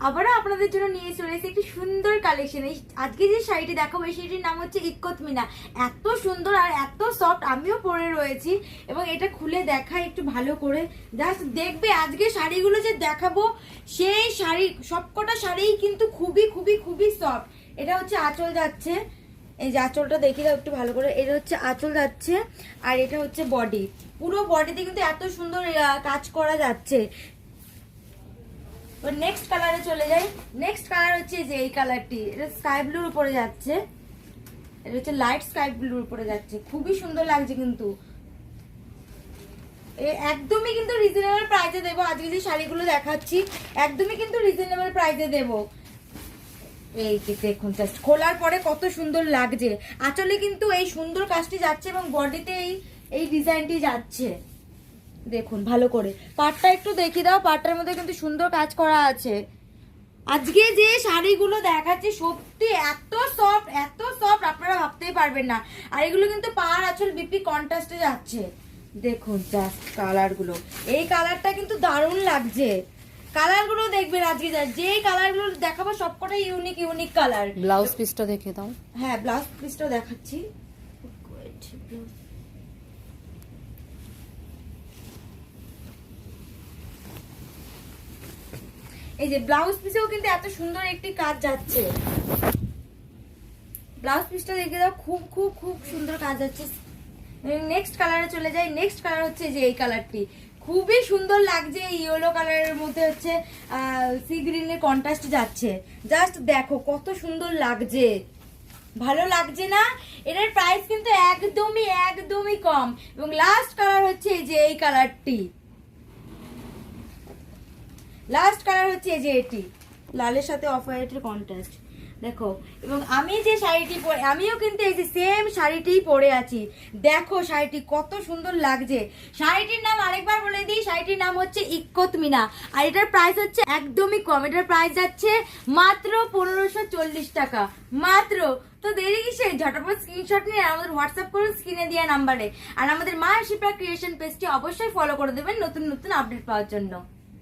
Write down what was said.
আবারও আপনাদের জন্য নিয়ে চলে এসেছি একটি সুন্দর কালেকশন। আজকে যে শাড়িটি দেখাবো এই শাড়িটির নাম হচ্ছে ইক্কত মিনা। এত সুন্দর আর এত সফট, আমিও পরে রয়েছি এবং এটা খুলে দেখাই একটু ভালো করে, জাস্ট দেখবে আজকে শাড়িগুলো যে দেখাবো সেই শাড়ি সবকটা শাড়িই কিন্তু খুবই খুবই খুবই সফট। এটা হচ্ছে আঁচল যাচ্ছে, এই যে আঁচলটা দেখিয়ে দাও একটু ভালো করে। এটা হচ্ছে আঁচল যাচ্ছে আর এটা হচ্ছে বডি। পুরো বডিতে কিন্তু এত সুন্দর কাজ করা যাচ্ছে। নেক্সট কালারে চলে যাই। নেক্সট কালার হচ্ছে যে এই কালারটি, এটা স্কাই ব্লুর উপরে যাচ্ছে, এটা হচ্ছে লাইট স্কাই ব্লুর উপরে যাচ্ছে, খুবই সুন্দর লাগছে কিন্তু একদমই কিন্তু রিজনেবল প্রাইসে দেবো। আজকে যে শাড়িগুলো দেখাচ্ছি একদমই কিন্তু রিজনেবল প্রাইসে দেবো। এই যে দেখুন জাস্ট খোলার পরে কত সুন্দর লাগছে। আঁচলে কিন্তু এই সুন্দর কাজটি যাচ্ছে এবং বডিতে এই ডিজাইনটি যাচ্ছে। দেখুন ভালো করে পাটটা একটু দেখিয়ে দাও, পাটটার মধ্যে কিন্তু সুন্দর কাজ করা আছে। আজকে যে শাড়িগুলো দেখাচ্ছি সত্যি এত সফট আপনারা ভাবতেই পারবেন না। আর এগুলো কিন্তু পাড় আঁচল বিপি কন্ট্রাস্টে যাচ্ছে। দেখুন জাস্ট কালারগুলো, এই কালারটা কিন্তু দারুণ লাগছে। কালারগুলো দেখবেন আজকে যে কালারগুলো দেখাবো সবকটাই ইউনিক ইউনিক কালার। ব্লাউজ পিসটা দেখে দাও। হ্যাঁ ব্লাউজ পিসটাও দেখাচ্ছি। এই যে ব্লাউজ পিসেও কিন্তু এত সুন্দর একটি কাজ যাচ্ছে। ব্লাউজ পিসটা দেখে দাও, খুব খুব খুব সুন্দর কাজ যাচ্ছে। নেক্সট কালারে চলে যাই। নেক্সট কালার হচ্ছে যে এই কালারটি, খুবই সুন্দর লাগছে। ইয়েলো কালারের মধ্যে হচ্ছে সি গ্রিনের কন্ট্রাস্ট যাচ্ছে। জাস্ট দেখো কত সুন্দর লাগছে, ভালো লাগছে না? এটার প্রাইস কিন্তু একদমই একদমই কম। এবং লাস্ট কালার হচ্ছে এই যে এই কালারটি, লাস্ট কালার হচ্ছে এই যে এটি, লালের সাথে অফ হোয়াইটের কন্ট্রাস্ট দেখো। এবং আমি যে শাড়িটি পরে, আমিও কিন্তু এই যে সেম শাড়িটিই পরে আছি। দেখো শাড়িটি কত সুন্দর লাগছে। শাড়িটির নাম আরেকবার বলে দিই, শাড়িটির নাম হচ্ছে ইক্কত মিনা। আর এটার প্রাইস হচ্ছে একদমই কম, এটার প্রাইস যাচ্ছে মাত্র 1540 টাকা মাত্র। তো দেরি কিসে, ঝটপট স্ক্রিনশট নিয়ে আমাদের হোয়াটসঅ্যাপ করুন স্ক্রিনে দেওয়া নাম্বারে। আর আমাদের মা শিপ্রা ক্রিয়েশন পেজটি অবশ্যই ফলো করে দেবেন নতুন নতুন আপডেট পাওয়ার জন্য।